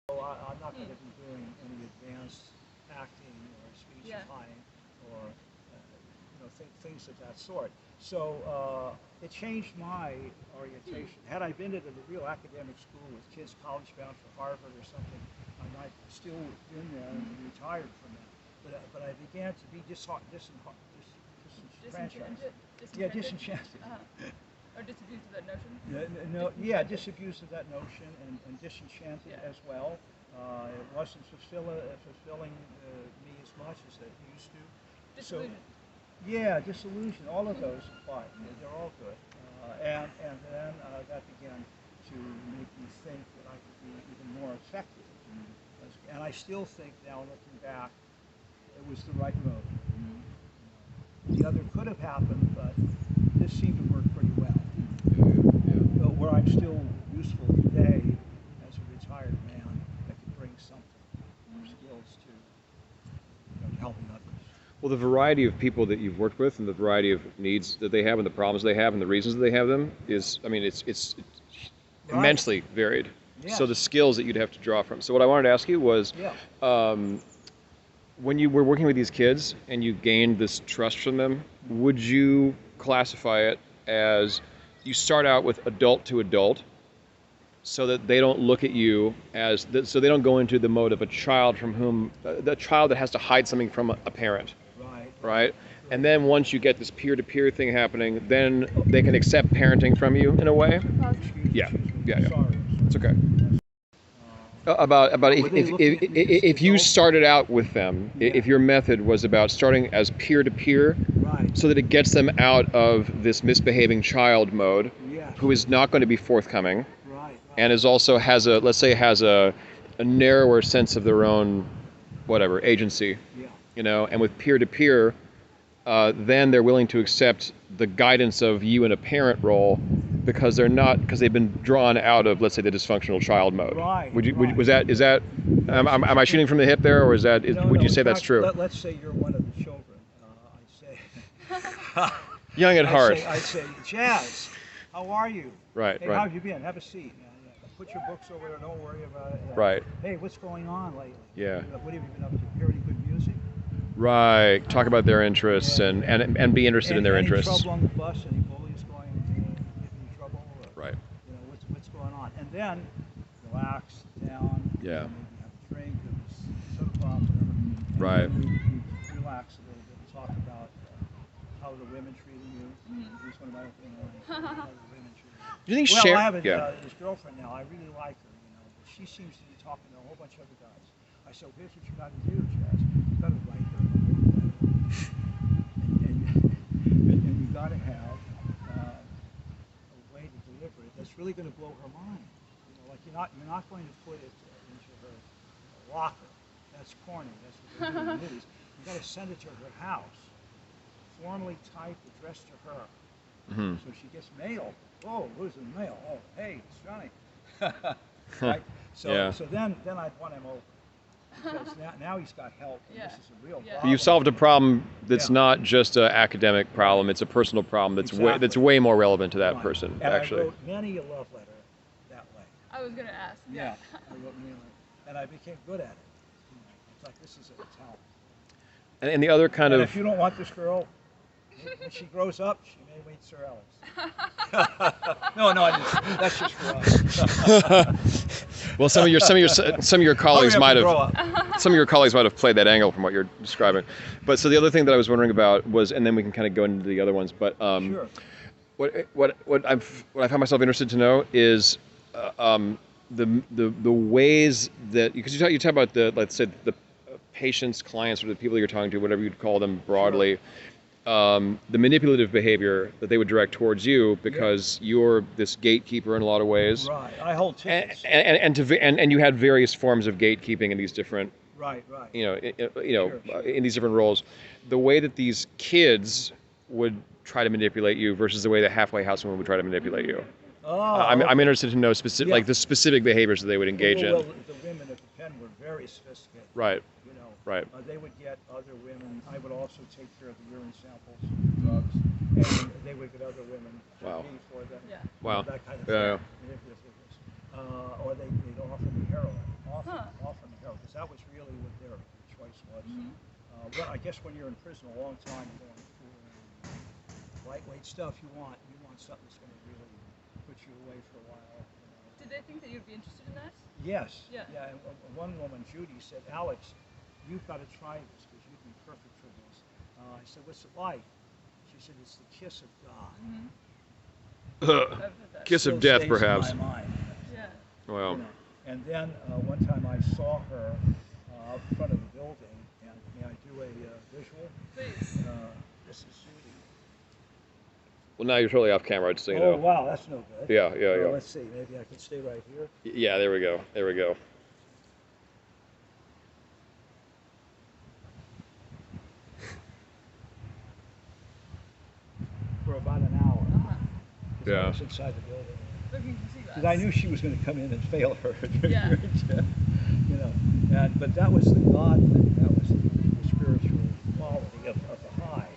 So I'm not going to be doing any advanced acting or speechifying or things of that sort. So it changed my orientation. Had I been at a real academic school with kids college bound for Harvard or something, I might still have been there and retired from that. But I began to be disenfranchised. Yeah, disenchanted. Or disabused of that notion? Disabused of that notion and disenchanted as well. It wasn't fulfilling me as much as it used to. Disillusion. Yeah, disillusion. All of those apply. They're all good. And then that began to make me think that I could be even more effective. And I still think now, looking back, it was the right road. The other could have happened, but this seemed to work pretty well. Where I'm still useful today as a retired man that can bring something, skills to helping others. Well, the variety of people that you've worked with and the variety of needs that they have and the problems they have and the reasons that they have them is, I mean, it's immensely varied. Yes. So the skills that you'd have to draw from. So what I wanted to ask you was, when you were working with these kids and you gained this trust from them, would you classify it as you start out with adult to adult so that they don't look at you as, so they don't go into the mode of a child from whom, the child that has to hide something from a parent, right? And then once you get this peer-to-peer thing happening, then they can accept parenting from you in a way? Yeah. It's okay. About if you started out with them, if your method was about starting as peer-to-peer, so that it gets them out of this misbehaving child mode, who is not going to be forthcoming, and is also has a narrower sense of their own whatever agency, and with peer-to-peer, then they're willing to accept the guidance of you in a parent role because they've been drawn out of, let's say, the dysfunctional child mode. Is that am I shooting from the hip there, or would you say that's true? Let's say you're one of the children. I'd say young at heart. I'd say, Jas, how are you? Right. Hey, how have you been? Have a seat. Put your books over there. Don't worry about it. Right. Hey, what's going on lately? Yeah. What have you been up to? Hear any good music? Right. Talk about their interests and be interested in their interests. Any trouble on the bus? Any bullies going to get in trouble? Right. What's going on? And then relax down. Yeah. Maybe have a drink of soda pop, whatever. Right. We relax a little bit and talk about how the women treating you. Here's one of my opinions. How the women treat you. Do you think I have this girlfriend now. I really like her, but she seems to be talking to a whole bunch of other guys. I said, here's what you got to do, Jas. You got to write her a little letter, and you got to have a way to deliver it that's really going to blow her mind. Like you're not going to put it into her locker. That's corny. That's what they do in the movies. You got to send it to her house, formally typed, addressed to her. So she gets mail. Oh, who's the mail? Oh, hey, it's Johnny. Right? So then I'd want him over. Because now he's got help. And this is a real problem. You've solved a problem that's not just an academic problem. It's a personal problem that's way more relevant to that person, and actually. I wrote many a love letter that way. I was going to ask. Yeah. I wrote many, and I became good at it. It's like, this is a talent. And the other kind of... if you don't want this girl, when she grows up, she may meet Sir Alex. No, that's just for us. Well, some of your colleagues might have played that angle from what you're describing. But so the other thing that I was wondering about was, and then we can kind of go into the other ones. But sure. What I found myself interested to know is the ways that, because you talk about let's say the patients, clients, or the people you're talking to, whatever you'd call them broadly. The manipulative behavior that they would direct towards you because you're this gatekeeper in a lot of ways. Right. I hold tickets. And you had various forms of gatekeeping in these different. Right. In these different roles. The way that these kids would try to manipulate you versus the way the halfway house woman would try to manipulate you. I'm interested to know the specific behaviors that they would engage in. Well, the women at the Penn were very sophisticated. Right. Right. They would get other women. I would also take care of the urine samples, drugs, and they would get other women to pee for them. Yeah. Wow. That kind of thing. Or they'd offer me heroin. Often. that was really what their choice was. Well, I guess when you're in prison a long time, going through lightweight stuff, you want something that's going to really put you away for a while. Did they think that you'd be interested in that? Yes. Yeah. Yeah. And one woman, Judy, said, "Alex, you've got to try this because you'd be perfect for this." I said, "What's it like?" She said, "It's the kiss of God." I've heard that. Kiss Still of death, stays perhaps. in my mind. Yeah. Wow. You know. And then one time I saw her out in front of the building, and may I do a visual? Please. This is Judy. Well, now you're totally off camera, just so you know. Wow, that's no good. Yeah, yeah, yeah. Let's see, maybe I can stay right here. Yeah, there we go. There we go. For about an hour. Uh-huh. Yeah. I was inside the building. Looking for sea Because I knew she was going to come in and fail her. Yeah. You know, but that was the God thing. That was the spiritual quality of the high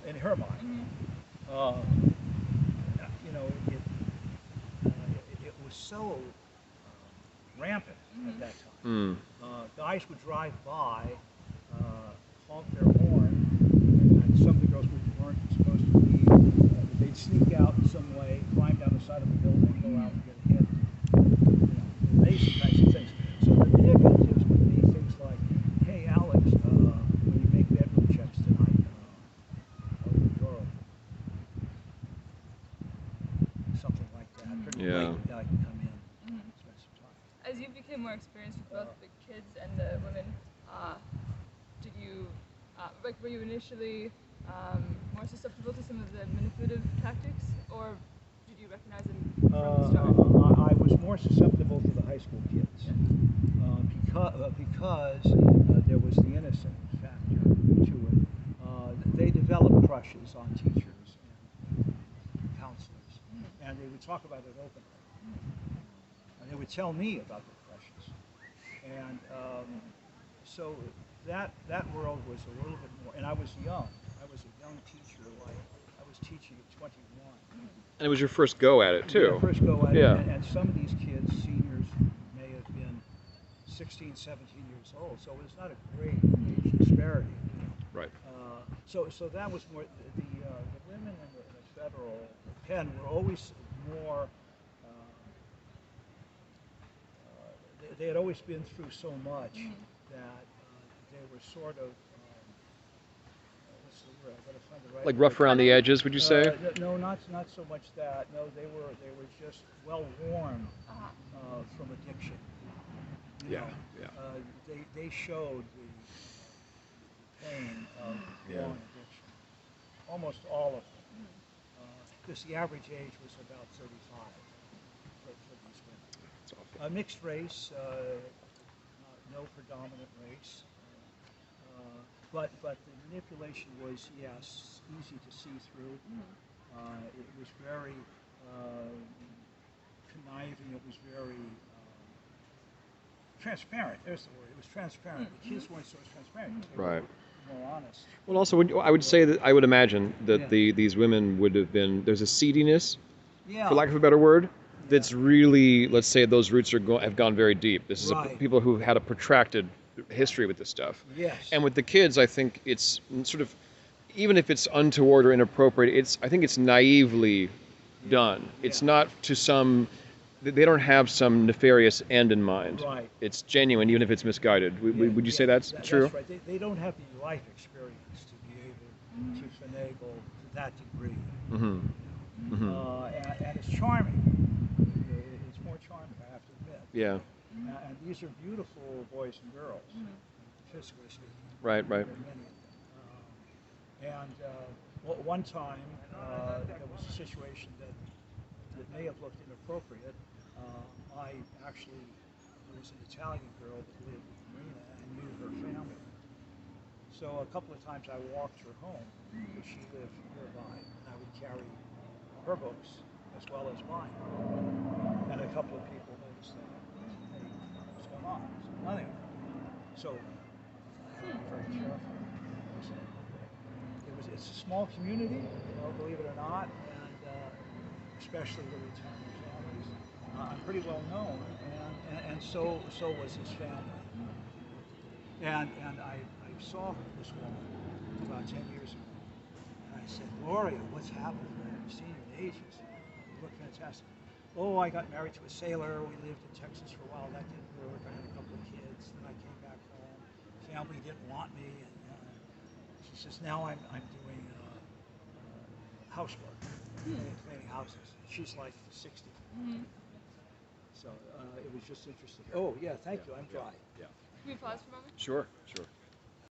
in her mind. You know, it was so rampant at that time. Guys would drive by, honk their horn, and some of the girls weren't supposed to leave. They'd sneak out in some way, climb down the side of the building, go out and get hit. You know, amazing kinds of things. So the manipulatives would be things like, "Hey, Alex, when you make bedroom checks tonight, open the door open." Something like that. Pretty Yeah. late, I can come in, spend some time. As you became more experienced with both the kids and the women, did you, like, were you initially more susceptible to some of the manipulative tactics, or did you recognize them from the start? I was more susceptible to the high school kids because there was the innocent factor to it. They developed crushes on teachers and counselors, and they would talk about it openly. And they would tell me about their crushes, and so that world was a little bit more. And I was young. I was a young teacher. Like I was teaching at 21. And it was your first go at it, too. Yeah, first go at Yeah. it. And some of these kids, seniors, may have been 16, 17 years old. So it's not a great age disparity. Right. So that was more, the women in the federal pen were always more, they had always been through so much that they were sort of, what's the word? I gotta find the right Like word. rough around the edges, would you say? No, not so much that. No, they were just well worn from addiction. You Yeah, know, yeah. they showed the pain of Yeah. long addiction. Almost all of them, because the average age was about 35 for these women. It's awful. Mixed race, no predominant race. But the manipulation was, yes, easy to see through. It was very conniving. It was very transparent. There's the word. It was transparent. The kids weren't so transparent. They Right. were more honest. Well, also, I would say that I would imagine that these women would have been, there's a seediness, Yeah. for lack of a better word, that's really, let's say those roots have gone very deep. This is Right. people who had a protracted history with this stuff. Yes. And with the kids, I think it's sort of, even if it's untoward or inappropriate, I think it's naively done. It's not to some, they don't have some nefarious end in mind. Right. It's genuine, even if it's misguided. Would you say that's true? That's right. They don't have the life experience to be able to finagle to that degree. And it's charming. It's more charming, I have to admit. Yeah. And these are beautiful boys and girls, physically speaking. Right. There are many of them. One time, there was a situation that may have looked inappropriate. There was an Italian girl that lived in Marina, and I knew her family. So a couple of times I walked her home, because she lived nearby, and I would carry her books as well as mine. And a couple of people noticed that. Hey, what's going on? I said, nothing. So I had to be very careful. It's a small community, believe it or not, and especially with Italian families. I'm pretty well known, and so was his family. And I saw this woman about 10 years ago, and I said, Gloria, what's happened? I've seen you in ages. You look fantastic. Oh, I got married to a sailor. We lived in Texas for a while. That didn't work. I had a couple of kids. Then I came back home. Family didn't want me. And she says, now I'm doing housework, cleaning houses. She's like 60. Mm-hmm. So it was just interesting. Oh, yeah, thank you. I'm dry. Yeah. Can we pause for a moment? Sure, sure.